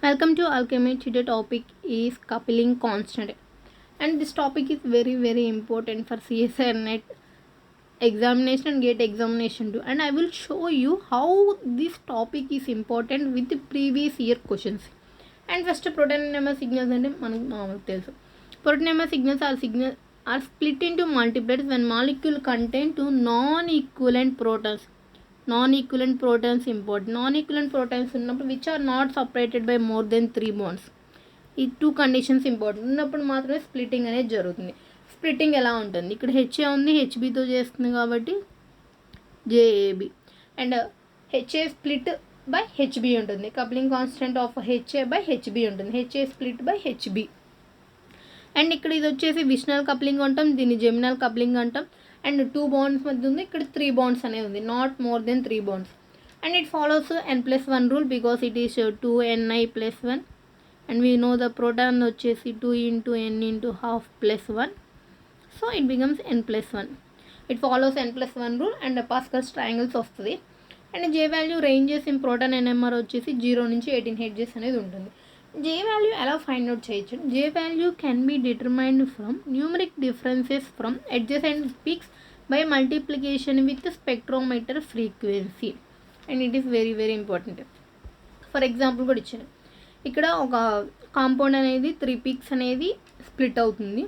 Welcome to Alchemy. Today's topic is coupling constant, and this topic is very important for CSIR net examination and GATE examination too. And I will show you how this topic is important with the previous year questions. And first, proton number signals and proton number signals are split into multiplets when molecule contain two non-equivalent protons. Non-equivalent protons important. Non-equivalent protons ఉన్నప్పుడు which are not separated by more than 3 bonds. ఈ 2 conditions important ఉన్నప్పుడు మాత్రమే splitting అనేది జరుగుతుంది. Splitting ఎలా ఉంటుంది, ఇక్కడ HA ఉంది, హెచ్బితో చేస్తుంది కాబట్టి J A B, and H A split by H B ఉంటుంది. Coupling constant of H A by H B ఉంటుంది, H A split by H B. And ఇక్కడ ఇది వచ్చేసి విషనల్ కప్లింగ్ అంటాం, దీన్ని జెమినల్ కప్లింగ్ అంటాం. అండ్ 2 బాండ్స్ మధ్య ఉంది, ఇక్కడ 3 బాండ్స్ అనేది ఉంది, not more than 3 bonds. And it follows n+1 rule because it is 2ni+1. And we know the proton వచ్చేసి 2 × n × ½ + 1, so it becomes n+1. It follows n+1 rule and Pascal's triangles వస్తుంది. And J value ranges in proton NMR వచ్చేసి 0 నుంచి 18 hertz అనేది ఉంటుంది. J value ఎలా find out చేయొచ్చు? J value can be determined from numeric differences from adjacent peaks by multiplication with spectrometer frequency. And it is very important. For example కూడా ఇచ్చాను, ఇక్కడ ఒక కాంపౌండ్ అనేది 3 పీక్స్ అనేది స్ప్లిట్ అవుతుంది.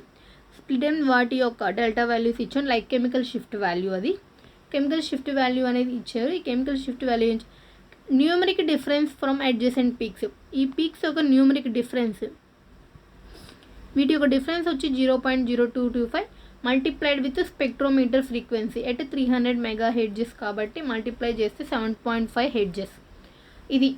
స్ప్లిట్ అయిన వాటి యొక్క డెల్టా వాల్యూస్ ఇచ్చాను, లైక్ కెమికల్ షిఫ్ట్ వాల్యూ. అది కెమికల్ షిఫ్ట్ వాల్యూ అనేది ఇచ్చారు. ఈ chemical shift value numeric difference from adjacent peaks. ఈ పీక్స్ యొక్క న్యూమరిక్ డిఫరెన్స్, వీటి యొక్క డిఫరెన్స్ వచ్చి 0.0225 multiplied with spectrometer frequency at 300 MHz కాబట్టి మల్టిప్లై చేస్తే 7.5 హెడ్జెస్. ఇది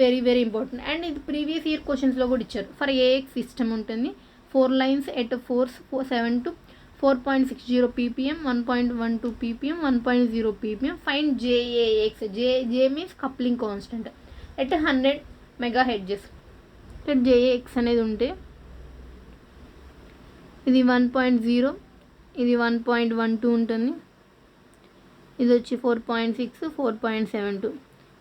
వెరీ ఇంపార్టెంట్. అండ్ ఇది ప్రీవియస్ ఇయర్ క్వశ్చన్స్లో కూడా ఇచ్చారు. ఫర్ ఏఎక్స్ సిస్టమ్ ఉంటుంది, 4 lines at force 7 to 4.60 ppm, 1.12 ppm, 1.0 ppm. Find JAX. J means coupling constant at 100 MHz. ఇక్కడ జేఏఎక్స్ అనేది ఉంటే ఇది 1.0, ఇది 1.12 ఉంటుంది, ఇది వచ్చి 4.6, 4.72.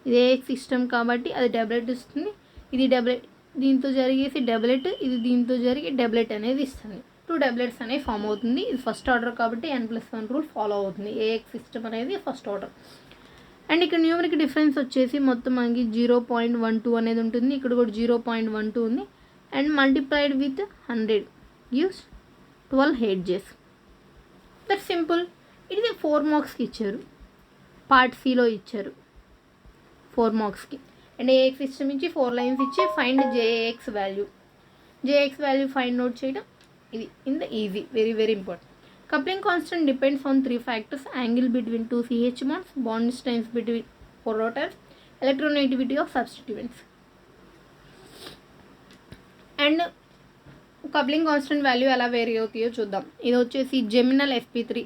ఇది ఏఎక్స్ సిస్టమ్ కాబట్టి అది డబ్లెట్ ఇస్తుంది, ఇది డబ్లెట్ దీంతో జరిగేసి డబ్లెట్, ఇది దీంతో జరిగి డబ్లెట్ అనేది ఇస్తుంది. 2 డబ్లెట్స్ అనేవి ఫామ్ అవుతుంది. ఇది ఫస్ట్ ఆర్డర్ కాబట్టి n+1 రూల్ ఫాలో అవుతుంది. ఏఎక్స్ సిస్టమ్ అనేది ఫస్ట్ ఆర్డర్. అండ్ ఇక్కడ న్యూమరిక్ డిఫరెన్స్ వచ్చేసి మొత్తం మనకి 0.12 అనేది ఉంటుంది, ఇక్కడ కూడా 0.12 ఉంది. And multiplied with 100 gives 12 hedges. That simple. ఇది 4 మార్క్స్కి ఇచ్చారు, పార్ట్ సిలో ఇచ్చారు 4 మార్క్స్కి. అండ్ ఏఎక్స్ సిస్టమ్ ఇచ్చి 4 లైన్స్ ఇచ్చి find JX value. JX value find out చేయడం ఇది in the easy, very important. Coupling constant depends on 3 factors: angle between 2 CH bonds, bond distance between protons, electronegativity of substituents. And coupling constant value ఎలా vary అవుతాయో చూద్దాం. ఇది వచ్చేసి జెమినల్ sp3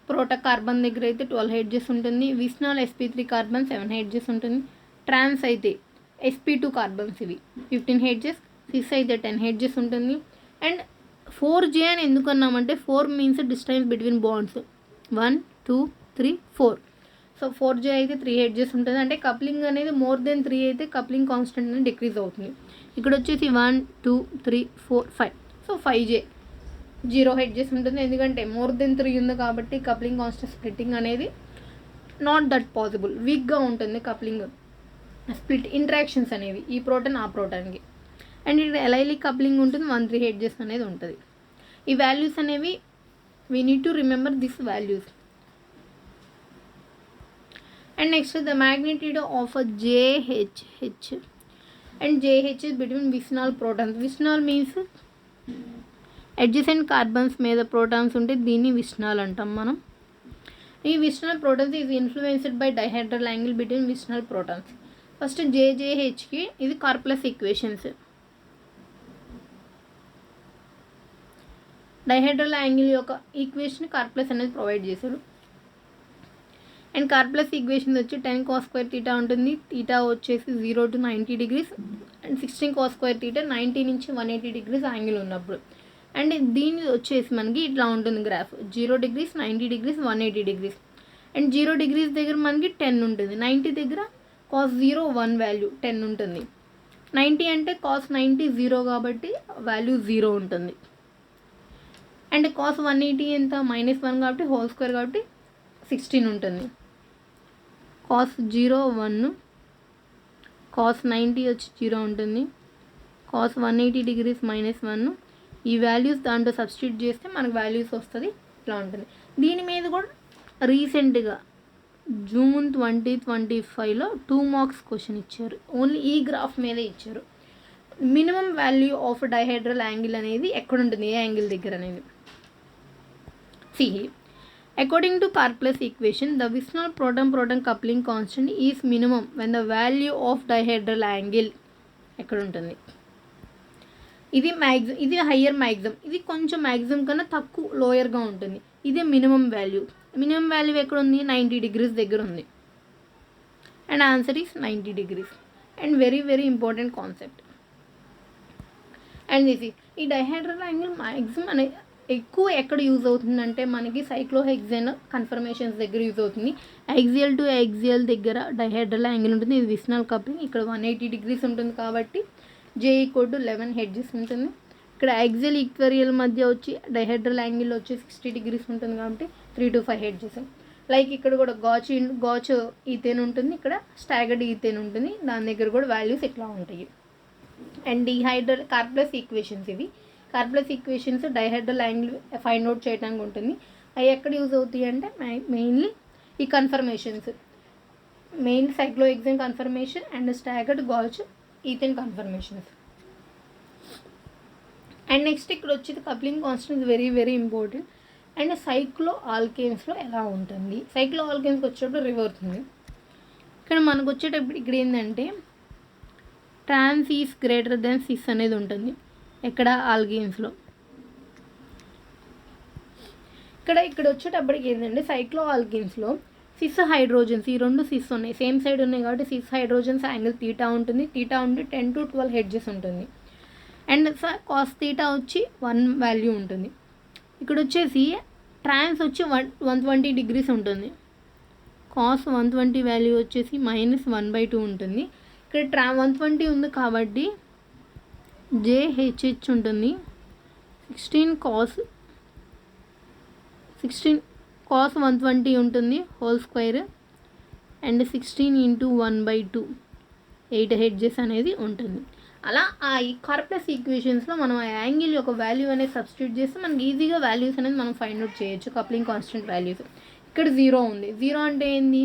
proto carbon దగ్గర అయితే 12 hedges ఉంటుంది, విస్నాల్ sp3 కార్బన్ 7 హెడ్జెస్ ఉంటుంది, ట్రాన్స్ అయితే sp2 కార్బన్స్ ఇవి 15 హెడ్జెస్, సిస్ అయితే 10 హెడ్జెస్ ఉంటుంది. అండ్ 4J అని ఎందుకు అన్నామంటే 4 means distance between bonds, 1 2 3 4. So 4J అయితే 3 హెడ్జెస్ ఉంటుంది, అంటే కప్లింగ్ అనేది మోర్ దెన్ 3 అయితే కప్లింగ్ కాన్స్టెంట్ అనేది డిక్రీజ్ అవుతుంది. ఇక్కడ వచ్చేసి 1 2 3 4 5, సో 5J 0 హెడ్జెస్ ఉంటుంది, ఎందుకంటే మోర్ దెన్ 3 ఉంది కాబట్టి కప్లింగ్ కాన్స్టెంట్ స్ప్లిట్టింగ్ అనేది నాట్ దట్ పాసిబుల్, వీక్గా ఉంటుంది కప్లింగ్ స్ప్లిట్ ఇంటరాక్షన్స్ అనేవి ఈ ప్రోటాన్ ఆ ప్రోటాన్కి. అండ్ ఇక్కడ ఎలైలిక్ కప్లింగ్ ఉంటుంది, 1 3 హెడ్జెస్ అనేది ఉంటుంది. ఈ వాల్యూస్ అనేవి we need to remember this values. And next the magnitude of JHH. And JH is between vicinal protons. Vicinal means adjacent carbons మీద ప్రోటాన్స్ ఉంటే దీన్ని విస్నాల్ అంటాం మనం. ఈ vicinal protons is influenced by డైహెడ్రల్ angle between vicinal protons. First JJHకి ఇది Karplus equations. Dihedral angle యొక్క equation Karplus అనేది ప్రొవైడ్ చేశారు. అండ్ కార్ప్లస్ ఈక్వేషన్ వచ్చి 10 cos² θ ఉంటుంది, θ వచ్చేసి 0 to 90 degrees, అండ్ 16 cos² θ 90 నుంచి 180 degrees యాంగిల్ ఉన్నప్పుడు. అండ్ దీని వచ్చేసి మనకి ఇట్లా ఉంటుంది graph, 0 degrees 90 degrees 180 degrees. And 0 degrees దగ్గర మనకి 10 ఉంటుంది, 90 దగ్గర cos 0 1 వాల్యూ 10 ఉంటుంది. 90 అంటే కాస్ 90 జీరో కాబట్టి వాల్యూ జీరో ఉంటుంది. అండ్ కాస్ 180 ఎంత -1 కాబట్టి హోల్ స్క్వేర్ కాబట్టి 16 ఉంటుంది. కాస్ 0 1, కాస్ 90 వచ్చి 0 ఉంటుంది. కాస్ 180 డిగ్రీస్ -1, ఈ వాల్యూస్ దాంట్లో సబ్స్టిట్యూట్ చేస్తే మనకు వాల్యూస్ వస్తుంది. ఇట్లా ఉంటుంది. దీని మీద కూడా రీసెంట్గా జూన్ 2025లో 2 మార్క్స్ క్వశ్చన్ ఇచ్చారు. ఓన్లీ ఈ గ్రాఫ్ మీదే ఇచ్చారు. మినిమం వాల్యూ ఆఫ్ డైహెడ్రల్ యాంగిల్ అనేది ఎక్కడ ఉంటుంది, ఏ యాంగిల్ దగ్గర అనేది. See, according to Karplus equation, the Wisner proton-proton coupling constant is minimum when the value of dihedral angle ఎక్కడ ఉంటుంది. ఇది మ్యాక్సిమం, ఇది హయ్యర్ మ్యాక్సిమం, ఇది కొంచెం మ్యాక్సిమం కన్నా తక్కువ లోయర్గా ఉంటుంది. ఇదే మినిమం వాల్యూ. మినిమం వాల్యూ ఎక్కడ ఉంది, 90 డిగ్రీస్ దగ్గర ఉంది. And answer is 90 degrees. And very very important concept. And ఇది ఈ డైహెడ్రల్ యాంగిల్ మ్యాక్సిమం అనే ఎక్కువ ఎక్కడ యూజ్ అవుతుందంటే మనకి సైక్లోహెక్సేన్ కన్ఫర్మేషన్స్ దగ్గర యూజ్ అవుతుంది. యాక్సియల్ టు యాక్సియల్ దగ్గర డైహెడ్రల్ యాంగిల్ ఉంటుంది. ఇది విస్నల్ కప్లింగ్. ఇక్కడ 180 డిగ్రీస్ ఉంటుంది కాబట్టి J = 11 హెడ్జెస్ ఉంటుంది. ఇక్కడ యాక్సియల్ ఈక్వేరియల్ మధ్య వచ్చి డైహెడ్రల్ యాంగిల్ వచ్చి 60 డిగ్రీస్ ఉంటుంది కాబట్టి 3 to 5 హెడ్జెస్. లైక్ ఇక్కడ కూడా గాచ్ ఈథేన్ ఉంటుంది, ఇక్కడ స్టాగర్డ్ ఈథేన్ ఉంటుంది. దాని దగ్గర కూడా వాల్యూస్ ఇట్లా ఉంటాయి. అండ్ డిహైడ్రల్ కార్ప్లస్ ఈక్వేషన్స్ ఇవి. Karplus equations dihedral angle find out చేయడానికి ఉంటుంది. అవి ఎక్కడ యూజ్ అవుతాయి అంటే మెయిన్లీ ఈ conformations, main cyclohexane conformation and staggered gauche ethane conformations. And next ఇక్కడ వచ్చేది coupling constant very very important. And cyclo ఆల్కేన్స్లో ఎలా ఉంటుంది, సైక్లో ఆల్కేన్స్కి వచ్చేటప్పుడు రివర్స్ ఉంది. ఇక్కడ మనకు వచ్చేటప్పుడు ఇక్కడ ఏంటంటే ట్రాన్స్ ఈస్ గ్రేటర్ దెన్ సిస్ అనేది ఉంటుంది. ఎక్కడ ఆల్కేన్స్లో. ఇక్కడ వచ్చేటప్పటికి ఏంటంటే సైక్లో ఆల్కేన్స్లో సిస్ హైడ్రోజన్స్, ఈ రెండు సిస్ ఉన్నాయి, సేమ్ సైడ్ ఉన్నాయి కాబట్టి సిస్ హైడ్రోజన్స్ యాంగిల్ తీటా ఉంటుంది. తీటా ఉండి 10 to 12 హెడ్జెస్ ఉంటుంది. అండ్ కాస్ తీటా వచ్చి 1 వాల్యూ ఉంటుంది. ఇక్కడ వచ్చేసి ట్రాన్స్ వచ్చి 120 డిగ్రీస్ ఉంటుంది. కాస్ 120 వాల్యూ వచ్చేసి -1/2 ఉంటుంది. ఇక్కడ 120 ఉంది కాబట్టి JHH ఉంటుంది. 16 కాస్ 120 ఉంటుంది హోల్ స్క్వేర్ అండ్ 16 × 1/2 8 హెడ్జెస్ అనేది ఉంటుంది. అలా ఆ ఈ కార్ప్లస్ ఈక్వేషన్స్లో మనం ఆ యాంగిల్ యొక్క వాల్యూ అనేది సబ్స్టిట్యూట్ చేస్తే మనకి ఈజీగా వాల్యూస్ అనేది మనం ఫైండ్ అవుట్ చేయొచ్చు, కప్లింగ్ కాన్స్టెంట్ వాల్యూస్. ఇక్కడ 0 ఉంది. 0 అంటే ఏంది,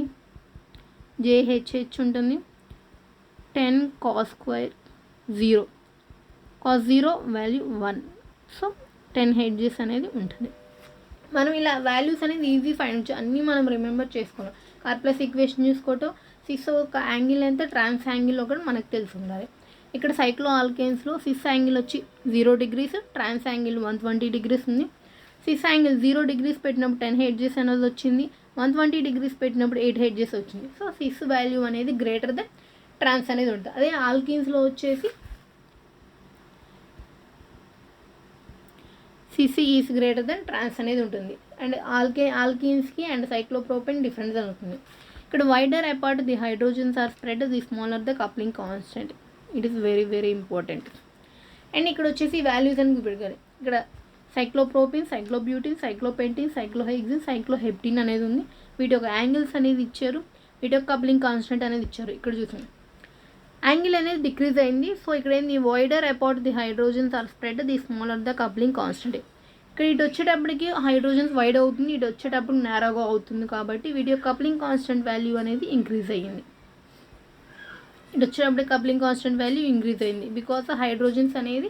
JHH ఉంటుంది. 10 cos square 0, cos 0 value 1, so 10 hedges అనేది ఉంటుంది. మనం ఇలా వాల్యూస్ అనేది ఈజీ ఫైండ్ చేయొచ్చు. అన్నీ మనం రిమెంబర్ చేసుకోవాలి. కార్ప్లస్ ఈక్వేషన్ చూసుకోవటం, సిస్ ఒక యాంగిల్ ఎంత, ట్రాన్స్ యాంగిల్ ఒకటి మనకు తెలిసి ఉండాలి. ఇక్కడ సైక్లో ఆల్కేన్స్లో సిస్ యాంగిల్ వచ్చి 0 డిగ్రీస్, ట్రాన్స్ యాంగిల్ 120 డిగ్రీస్ ఉంది. సిస్ యాంగిల్ 0 డిగ్రీస్ పెట్టినప్పుడు 10 హెడ్జెస్ అనేది వచ్చింది. 120 డిగ్రీస్ పెట్టినప్పుడు 8 హెడ్జెస్ వచ్చింది. సో సిస్ వాల్యూ అనేది గ్రేటర్ దెన్ ట్రాన్స్ అనేది ఉంటుంది. అదే ఆల్కీన్స్లో వచ్చేసి cis is greater than trans అనేది ఉంటుంది. అండ్ ఆల్కీన్స్కి అండ్ సైక్లోప్రోపెన్ డిఫరెన్స్ ఉంటుంది. ఇక్కడ wider apart the hydrogens are spread, the smaller the coupling constant. It is very very important. And ఇక్కడ వచ్చేసి వాల్యూస్ అని పెడతారు. ఇక్కడ సైక్లోప్రోపిన్, సైక్లోబ్యూటిన్, సైక్లోపెంటిన్, సైక్లోహెక్సిన్, సైక్లోహెప్టిన్ అనేది ఉంది. వీటి యొక్క యాంగిల్స్ అనేది ఇచ్చారు, వీటి యొక్క కప్లింగ్ కాన్స్టెంట్ అనేది ఇచ్చారు. ఇక్కడ చూసాను యాంగిల్ అనేది డిక్రీజ్ అయింది. సో ఇక్కడ ఏంది, wider apart the hydrogens are spread, the smaller the coupling constant. ఇక్కడ ఇటు వచ్చేటప్పటికి హైడ్రోజన్స్ వైడ్ అవుతుంది, ఇటు వచ్చేటప్పుడు నేరోగా అవుతుంది కాబట్టి వీటి యొక్క కప్లింగ్ కాన్స్టెంట్ వాల్యూ అనేది ఇంక్రీజ్ అయ్యింది. ఇటు వచ్చేటప్పటికి కప్లింగ్ కాన్స్టెంట్ వాల్యూ ఇంక్రీజ్ అయింది బికాస్ హైడ్రోజన్స్ అనేది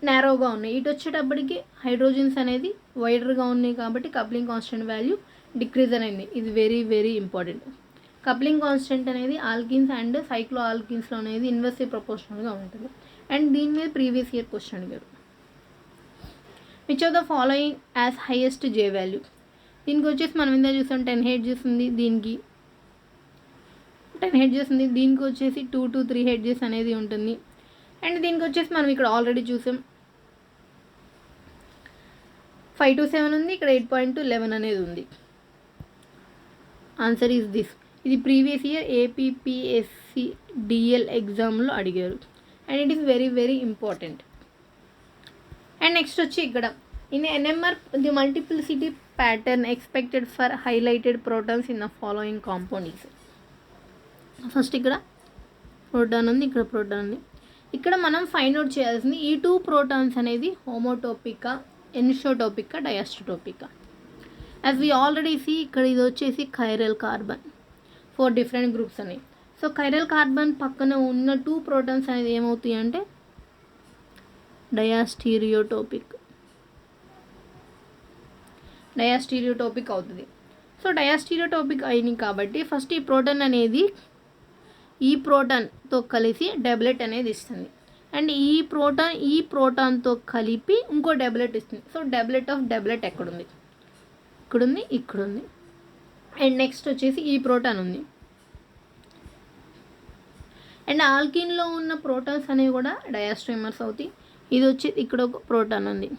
నేరోగా ఉన్నాయి. ఇటు వచ్చేటప్పటికి హైడ్రోజన్స్ అనేది వైడర్గా ఉన్నాయి కాబట్టి కప్లింగ్ కాన్స్టెంట్ వాల్యూ డిక్రీజ్ అనేది. ఇది very very important. Coupling constant అనేది ఆల్కిన్స్ అండ్ సైక్లో ఆల్కిన్స్లో అనేది ఇన్వర్స్లీ ప్రపోర్షనల్గా ఉంటుంది. అండ్ దీని మీద ప్రీవియస్ ఇయర్ క్వశ్చన్ అడిగారు. Which of the following as highest J value. దీనికి వచ్చేసి మనం ఇందా చూసాం 10 హెడ్జెస్ ఉంది, దీనికి 10 హెడ్జెస్ ఉంది, దీనికి వచ్చేసి 2 to 3 హెడ్జెస్ అనేది ఉంటుంది. అండ్ దీనికి వచ్చేసి మనం ఇక్కడ ఆల్రెడీ చూసాం 5 to 7 ఉంది, ఇక్కడ 8.11 అనేది ఉంది. Answer is this. ఇది ప్రీవియస్ ఇయర్ APPSC DL ఎగ్జామ్లో అడిగారు. And it is very very important. And next వచ్చి ఇక్కడ in NMR the multiplicity pattern expected for highlighted protons in the following compound is. First ఇక్కడ ప్రోటాన్ ఉంది, ఇక్కడ proton ఉంది. ఇక్కడ మనం ఫైండ్ అవుట్ చేయాల్సింది ఈ 2 ప్రోటాన్స్ అనేది హోమోటోపికా, ఎనిసోటోపికా, డయాస్టోటోపికా. యాజ్ వీ ఆల్రెడీ సీ ఇక్కడ ఇది వచ్చేసి కైరల్ కార్బన్, 4 డిఫరెంట్ గ్రూప్స్ ఉన్నాయి. సో కైరల్ కార్బన్ పక్కన ఉన్న 2 ప్రోటాన్స్ అనేది ఏమవుతాయి అంటే డయాస్టీరియోటోపిక్ అవుతుంది. సో డయాస్టీరియోటోపిక్ అయింది కాబట్టి ఫస్ట్ ఈ ప్రోటాన్ అనేది ఈ ప్రోటాన్తో కలిసి డబ్లెట్ అనేది ఇస్తుంది. అండ్ ఈ ప్రోటాన్తో కలిపి ఇంకో డబ్లెట్ ఇస్తుంది. సో డబ్లెట్ ఆఫ్ డబ్లెట్ ఎక్కడుంది? ఇక్కడుంది. అండ్ నెక్స్ట్ వచ్చేసి ఈ ప్రోటాన్ ఉంది. అండ్ ఆల్కిన్లో ఉన్న ప్రోటాన్స్ అనేవి కూడా డయాస్ట్రీమర్స్ అవుతాయి. ఇది వచ్చి ఇక్కడ ఒక ప్రోటాన్ ఉంది,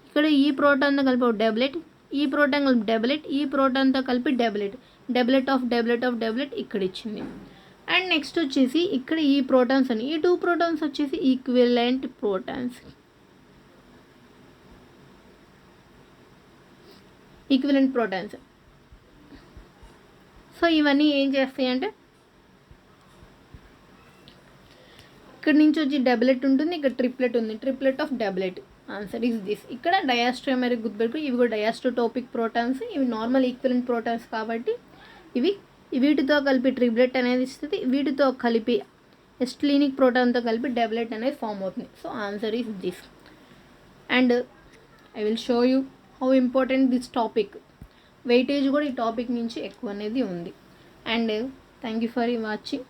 ఇక్కడ ఈ ప్రోటాన్తో కలిపి ఒక డబ్లెట్, ఈ ప్రోటాన్ కలిపి డబ్లెట్, ఈ ప్రోటాన్తో కలిపి డబ్లెట్ ఆఫ్ డబ్లెట్ ఇక్కడ ఇచ్చింది. అండ్ నెక్స్ట్ వచ్చేసి ఇక్కడ ఈ ప్రోటాన్స్ అని, ఈ 2 ప్రోటాన్స్ వచ్చేసి ఈక్వివలెంట్ ప్రోటాన్స్. సో ఇవన్నీ ఏం చేస్తాయి అంటే ఇక్కడ నుంచి వచ్చి డబ్లెట్ ఉంటుంది, ఇక్కడ ట్రిప్లెట్ ఉంది, triplet of డబ్లెట్. Answer is this. ఇక్కడ డయాస్ట్రోమరిక్ గుర్తుపెట్టుకు, ఇవి కూడా డయాస్టోటోపిక్ ప్రోటాన్స్, ఇవి నార్మల్ ఈక్వివలెంట్ ప్రోటాన్స్ కాబట్టి ఇవి వీటితో కలిపి ట్రిప్లెట్ అనేది ఇస్తుంది, వీటితో కలిపి ఎస్టిలీనిక్ ప్రోటాన్తో కలిపి డబ్లెట్ అనేది ఫామ్ అవుతుంది. So answer is this. And I will show you how important this topic. Weightage కూడా ఈ టాపిక్ నుంచి ఎక్కువ అనేది ఉంది. And thank you for watching.